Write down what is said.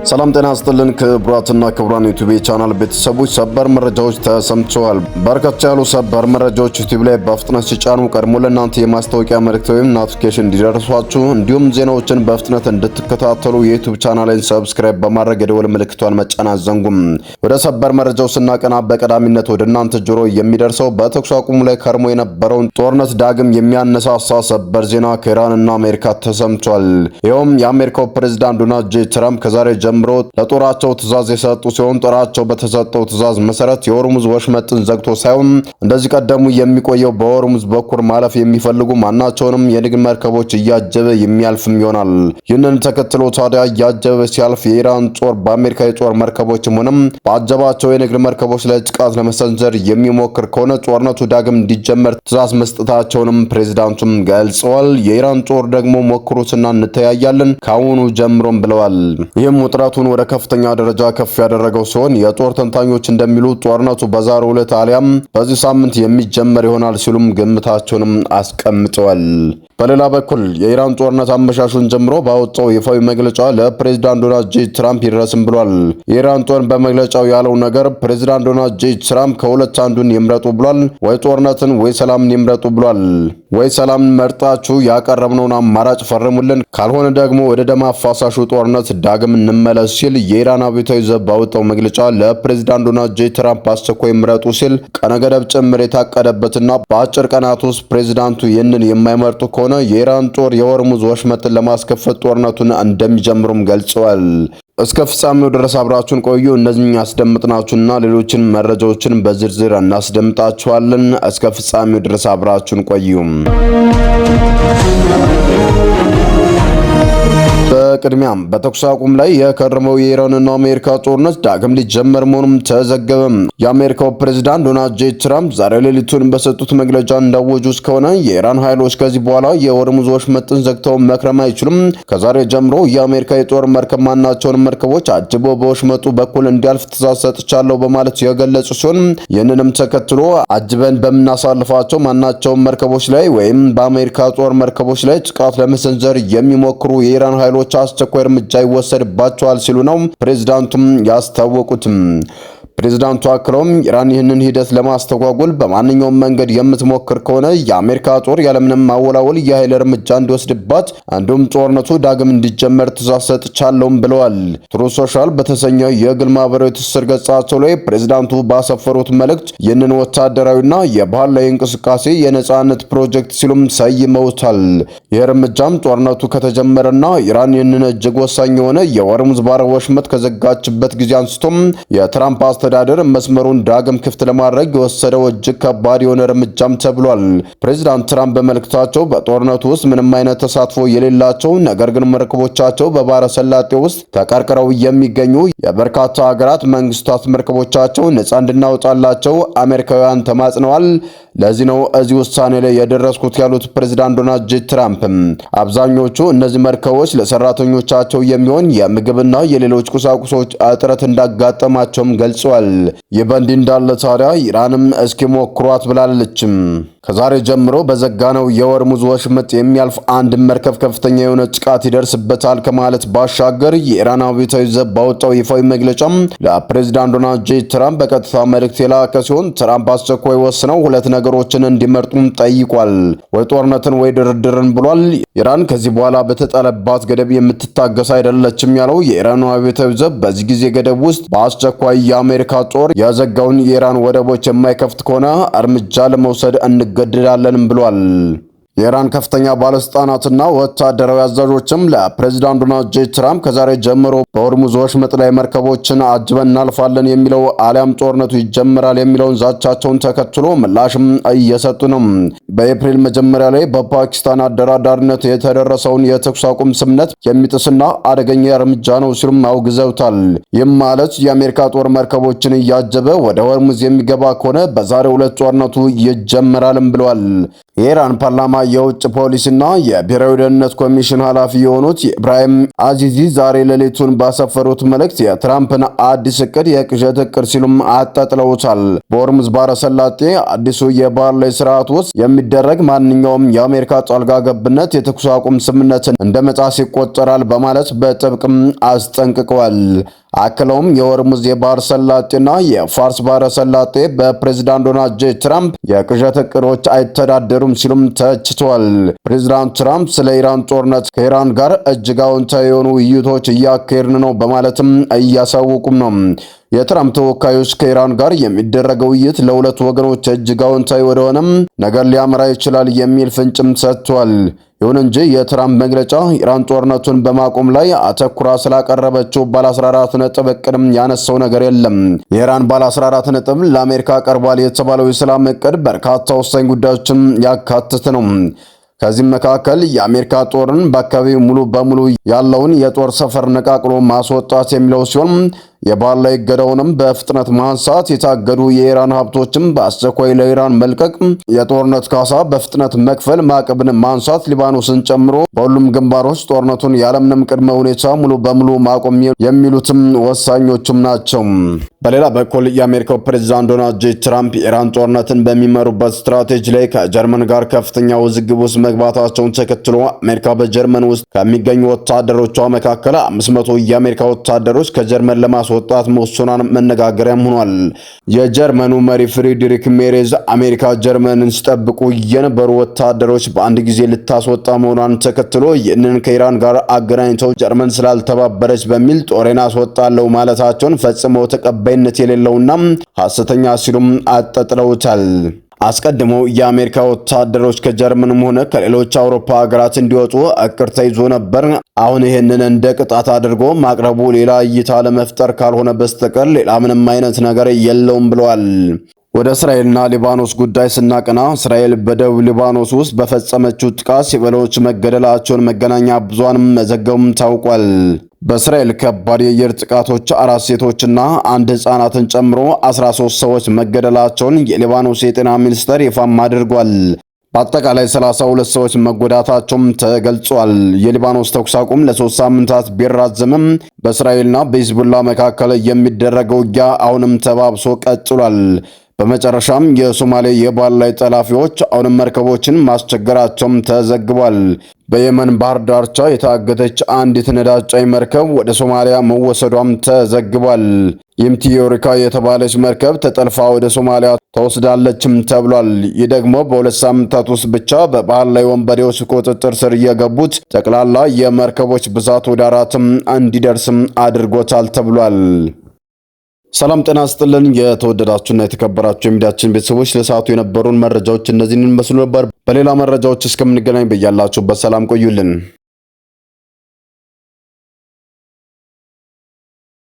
ሰላም ጤና ይስጥልን ክቡራትና ክቡራን ዩቲዩብ ቻናል ቤተሰቦች ሰበር መረጃዎች ተሰምተዋል። በርከት ያሉ ሰበር መረጃዎች ዩቲዩብ ላይ በፍጥነት ሲጫኑ ቀድሞ ለእናንተ የማስታወቂያ መልእክት ወይም ኖቲፊኬሽን እንዲደርሷችሁ እንዲሁም ዜናዎችን በፍጥነት እንድትከታተሉ የዩቲዩብ ቻናሌን ሰብስክራይብ በማድረግ የደወል ምልክቷን መጫን አትዘንጉም። ወደ ሰበር መረጃው ስናቀና በቀዳሚነት ወደ እናንተ ጆሮ የሚደርሰው በተኩስ አቁሙ ላይ ከርሞ የነበረውን ጦርነት ዳግም የሚያነሳሳ ሰበር ዜና ከኢራንና አሜሪካ ተሰምቷል። ይኸውም የአሜሪካው ፕሬዝዳንት ዶናልድ ጄ ትራምፕ ከዛሬ ጀምሮ ለጦራቸው ትዕዛዝ የሰጡ ሲሆን ጦራቸው በተሰጠው ትዕዛዝ መሰረት የሆርሙዝ ወሽመጥን ዘግቶ ሳይሆን እንደዚህ ቀደሙ የሚቆየው በሆርሙዝ በኩል ማለፍ የሚፈልጉ ማናቸውንም የንግድ መርከቦች እያጀበ የሚያልፍም ይሆናል። ይህንን ተከትሎ ታዲያ እያጀበ ሲያልፍ የኢራን ጦር በአሜሪካ የጦር መርከቦችም ሆነም በአጀባቸው የንግድ መርከቦች ላይ ጥቃት ለመሰንዘር የሚሞክር ከሆነ ጦርነቱ ዳግም እንዲጀመር ትዕዛዝ መስጠታቸውንም ፕሬዝዳንቱም ገልጸዋል። የኢራን ጦር ደግሞ ሞክሩትና እንተያያለን ካሁኑ ጀምሮም ብለዋል። ይህም ውጥረቱን ወደ ከፍተኛ ደረጃ ከፍ ያደረገው ሲሆን የጦር ተንታኞች እንደሚሉት ጦርነቱ በዛሬው ዕለት አሊያም በዚህ ሳምንት የሚጀመር ይሆናል ሲሉም ግምታቸውንም አስቀምጠዋል። በሌላ በኩል የኢራን ጦርነት አመሻሹን ጀምሮ ባወጣው ይፋዊ መግለጫ ለፕሬዝዳንት ዶናልድ ጄ ትራምፕ ይድረስም ብሏል። የኢራን ጦር በመግለጫው ያለው ነገር ፕሬዝዳንት ዶናልድ ጄ ትራምፕ ከሁለት አንዱን ይምረጡ ብሏል። ወይ ጦርነትን ወይ ሰላምን ይምረጡ ብሏል። ወይ ሰላምን መርጣችሁ ያቀረብነውን አማራጭ ፈርሙልን፣ ካልሆነ ደግሞ ወደ ደም አፋሳሹ ጦርነት ዳግም እንመለስ ሲል የኢራን አብዮታዊ ዘብ ባወጣው መግለጫ ለፕሬዝዳንት ዶናልድ ጄ ትራምፕ አስቸኳይ ይምረጡ ሲል ቀነ ገደብ ጭምር የታቀደበትና በአጭር ቀናት ውስጥ ፕሬዝዳንቱ ይህንን የማይመርጡ ከሆነ የኢራን ጦር የሆርሙዝ ወሽመጥን ለማስከፈት ጦርነቱን እንደሚጀምሩም ገልጸዋል። እስከ ፍጻሜው ድረስ አብራችሁን ቆዩ። እነዚህን ያስደምጥናችሁና ሌሎችን መረጃዎችን በዝርዝር እናስደምጣችኋለን። እስከ ፍጻሜው ድረስ አብራችሁን ቆዩ። በቅድሚያም በተኩስ አቁም ላይ የከረመው የኢራንና አሜሪካ ጦርነት ዳግም ሊጀመር መሆኑም ተዘገበ። የአሜሪካው ፕሬዝዳንት ዶናልድ ጄ ትራምፕ ዛሬ ሌሊቱን በሰጡት መግለጫ እንዳወጁ እስከሆነ የኢራን ኃይሎች ከዚህ በኋላ የሆርሙዝ ወሽመጥን ዘግተው መክረም አይችሉም። ከዛሬ ጀምሮ የአሜሪካ የጦር መርከብ ማናቸውን መርከቦች አጅበው በወሽመጡ በኩል እንዲያልፍ ትዕዛዝ ሰጥቻለሁ በማለት የገለጹ ሲሆን ይህንንም ተከትሎ አጅበን በምናሳልፋቸው ማናቸውን መርከቦች ላይ ወይም በአሜሪካ ጦር መርከቦች ላይ ጥቃት ለመሰንዘር የሚሞክሩ የኢራን ኃይሎች አስቸኳይ እርምጃ ይወሰድባቸዋል ሲሉ ነው ፕሬዝዳንቱም ያስታወቁት። ፕሬዝዳንቱ አክለውም ኢራን ይህንን ሂደት ለማስተጓጎል በማንኛውም መንገድ የምትሞክር ከሆነ የአሜሪካ ጦር ያለምንም ማወላወል የኃይል እርምጃ እንዲወስድባት እንዲሁም ጦርነቱ ዳግም እንዲጀመር ትዕዛዝ ሰጥቻለሁም ብለዋል። ትሩዝ ሶሻል በተሰኘው የግል ማህበራዊ ትስስር ገጻቸው ላይ ፕሬዝዳንቱ ባሰፈሩት መልእክት ይህንን ወታደራዊና የባህል ላይ እንቅስቃሴ የነጻነት ፕሮጀክት ሲሉም ሰይመውታል። ይህ እርምጃም ጦርነቱ ከተጀመረና ኢራን ይህንን እጅግ ወሳኝ የሆነ የሆርሙዝ ባህር ወሽመጥ ከዘጋችበት ጊዜ አንስቶም የትራምፕ አስተዳደር መስመሩን ዳግም ክፍት ለማድረግ የወሰደው እጅግ ከባድ የሆነ እርምጃም ተብሏል። ፕሬዝዳንት ትራምፕ በመልእክታቸው በጦርነቱ ውስጥ ምንም አይነት ተሳትፎ የሌላቸው ነገር ግን መርከቦቻቸው በባህረ ሰላጤው ውስጥ ተቀርቅረው የሚገኙ የበርካታ ሀገራት መንግስታት መርከቦቻቸው ነፃ እንድናወጣላቸው አሜሪካውያን ተማጽነዋል። ለዚህ ነው እዚህ ውሳኔ ላይ የደረስኩት ያሉት ፕሬዝዳንት ዶናልድ ጄ ትራምፕ አብዛኞቹ እነዚህ መርከቦች ለሰራተኞቻቸው የሚሆን የምግብና የሌሎች ቁሳቁሶች እጥረት እንዳጋጠማቸውም ገልጸዋል። ይህ በእንዲህ እንዳለ ታዲያ ኢራንም እስኪ ሞክሯት ብላለች። ከዛሬ ጀምሮ በዘጋነው የሆርሙዝ ወሽመጥ የሚያልፍ አንድ መርከብ ከፍተኛ የሆነ ጥቃት ይደርስበታል ከማለት ባሻገር የኢራን አብዮታዊ ዘብ ባወጣው ይፋዊ መግለጫም ለፕሬዝዳንት ዶናልድ ጄ ትራምፕ በቀጥታ መልእክት የላከ ሲሆን ትራምፕ አስቸኳይ ወስነው ሁለት ነገሮችን እንዲመርጡም ጠይቋል። ወይ ጦርነትን ወይ ድርድርን ብሏል። ኢራን ከዚህ በኋላ በተጣለባት ገደብ የምትታገስ አይደለችም ያለው የኢራን አብዮታዊ ዘብ በዚህ ጊዜ ገደብ ውስጥ በአስቸኳይ የአሜሪካ ጦር የዘጋውን የኢራን ወደቦች የማይከፍት ከሆነ እርምጃ ለመውሰድ እንገደዳለንም ብሏል። የኢራን ከፍተኛ ባለስልጣናትና ወታደራዊ አዛዦችም ለፕሬዝዳንት ዶናልድ ጄ ትራምፕ ከዛሬ ጀምሮ በሆርሙዝ ወሽመጥ ላይ መርከቦችን አጅበን እናልፋለን የሚለው አሊያም ጦርነቱ ይጀምራል የሚለውን ዛቻቸውን ተከትሎ ምላሽም እየሰጡ ነው። በኤፕሪል መጀመሪያ ላይ በፓኪስታን አደራዳሪነት የተደረሰውን የተኩስ አቁም ስምምነት የሚጥስና አደገኛ እርምጃ ነው ሲሉም አውግዘውታል። ይህም ማለት የአሜሪካ ጦር መርከቦችን እያጀበ ወደ ሆርሙዝ የሚገባ ከሆነ በዛሬው ዕለት ጦርነቱ ይጀምራልም ብለዋል። የኢራን ፓርላማ የውጭ ፖሊሲና የብሔራዊ ደህንነት ኮሚሽን ኃላፊ የሆኑት ኢብራሂም አዚዚ ዛሬ ሌሊቱን ባሰፈሩት መልእክት የትራምፕን አዲስ እቅድ የቅዠት እቅድ ሲሉም አጣጥለውታል። በሆርሙዝ ባህረ ሰላጤ አዲሱ የባህር ላይ ስርዓት ውስጥ የሚደረግ ማንኛውም የአሜሪካ ጣልቃ ገብነት የተኩስ አቁም ስምምነትን እንደ መጣስ ይቆጠራል በማለት በጥብቅም አስጠንቅቀዋል። አክለውም የሆርሙዝ የባህር ሰላጤና የፋርስ ባህረ ሰላጤ በፕሬዝዳንት ዶናልድ ጄ ትራምፕ የቅዠት እቅዶች አይተዳደሩም ሲሉም ተችቷል። ፕሬዝዳንት ትራምፕ ስለ ኢራን ጦርነት ከኢራን ጋር እጅግ አዎንታዊ የሆኑ ውይይቶች እያካሄድን ነው በማለትም እያሳወቁም ነው። የትራምፕ ተወካዮች ከኢራን ጋር የሚደረገው ውይይት ለሁለቱ ወገኖች እጅግ አዎንታዊ ወደሆነም ነገር ሊያመራ ይችላል የሚል ፍንጭም ሰጥቷል። ይሁን እንጂ የትራምፕ መግለጫ ኢራን ጦርነቱን በማቆም ላይ አተኩራ ስላቀረበችው ባለ 14 ነጥብ እቅድም ያነሳው ነገር የለም። የኢራን ባለ 14 ነጥብ ለአሜሪካ ቀርቧል የተባለው የሰላም እቅድ በርካታ ወሳኝ ጉዳዮችን ያካትት ነው። ከዚህም መካከል የአሜሪካ ጦርን በአካባቢው ሙሉ በሙሉ ያለውን የጦር ሰፈር ነቃቅሎ ማስወጣት የሚለው ሲሆን የባህር ላይ እገዳውንም በፍጥነት ማንሳት፣ የታገዱ የኢራን ሀብቶችም በአስቸኳይ ለኢራን መልቀቅ፣ የጦርነት ካሳ በፍጥነት መክፈል፣ ማዕቀብን ማንሳት፣ ሊባኖስን ጨምሮ በሁሉም ግንባሮች ጦርነቱን ያለምንም ቅድመ ሁኔታ ሙሉ በሙሉ ማቆም የሚሉትም ወሳኞቹም ናቸው። በሌላ በኩል የአሜሪካው ፕሬዝዳንት ዶናልድ ጄ ትራምፕ የኢራን ጦርነትን በሚመሩበት ስትራቴጂ ላይ ከጀርመን ጋር ከፍተኛ ውዝግብ ውስጥ መግባታቸውን ተከትሎ አሜሪካ በጀርመን ውስጥ ከሚገኙ ወታደሮቿ መካከል 500 የአሜሪካ ወታደሮች ከጀርመን ለማስወጣት መወሰኗን መነጋገሪያም ሆኗል። የጀርመኑ መሪ ፍሬድሪክ ሜሬዝ አሜሪካ ጀርመንን ሲጠብቁ የነበሩ ወታደሮች በአንድ ጊዜ ልታስወጣ መሆኗን ተከትሎ ይህንን ከኢራን ጋር አገናኝተው ጀርመን ስላልተባበረች በሚል ጦሬን አስወጣለሁ ማለታቸውን ፈጽሞ ተቀባይነት የሌለውና ሐሰተኛ ሲሉም አጣጥለውታል። አስቀድሞ የአሜሪካ ወታደሮች ከጀርመንም ሆነ ከሌሎች አውሮፓ ሀገራት እንዲወጡ እቅድ ተይዞ ነበር። አሁን ይህንን እንደ ቅጣት አድርጎ ማቅረቡ ሌላ እይታ ለመፍጠር ካልሆነ በስተቀር ሌላ ምንም አይነት ነገር የለውም ብለዋል። ወደ እስራኤልና ሊባኖስ ጉዳይ ስናቀና እስራኤል በደቡብ ሊባኖስ ውስጥ በፈጸመችው ጥቃት ሲቪሎች መገደላቸውን መገናኛ ብዙሃንም መዘገቡም ታውቋል። በእስራኤል ከባድ የአየር ጥቃቶች 4 ሴቶችና 1 ሕፃናትን ጨምሮ 13 ሰዎች መገደላቸውን የሊባኖስ የጤና ሚኒስቴር ይፋም አድርጓል። በአጠቃላይ 32 ሰዎች መጎዳታቸውም ተገልጿል። የሊባኖስ ተኩስ አቁም ለ3 ሳምንታት ቢራዘምም በእስራኤልና በሂዝቡላ መካከል የሚደረገው ውጊያ አሁንም ተባብሶ ቀጥሏል። በመጨረሻም የሶማሌ የባህር ላይ ጠላፊዎች አሁንም መርከቦችን ማስቸገራቸውም ተዘግቧል። በየመን ባህር ዳርቻ የታገተች አንዲት ነዳጅ ጫኝ መርከብ ወደ ሶማሊያ መወሰዷም ተዘግቧል። ኢምቲዮሪካ የተባለች መርከብ ተጠልፋ ወደ ሶማሊያ ተወስዳለችም ተብሏል። ይህ ደግሞ በ2 ሳምንታት ውስጥ ብቻ በባህር ላይ ወንበዴዎች ቁጥጥር ስር የገቡት ጠቅላላ የመርከቦች ብዛት ወደ 4 እንዲደርስም አድርጎታል ተብሏል። ሰላም ጤና ይስጥልን። የተወደዳችሁና የተከበራችሁ የሚዲያችን ቤተሰቦች ለሰዓቱ የነበሩን መረጃዎች እነዚህን መስሉ ነበር። በሌላ መረጃዎች እስከምንገናኝ በያላችሁበት ሰላም ቆዩልን።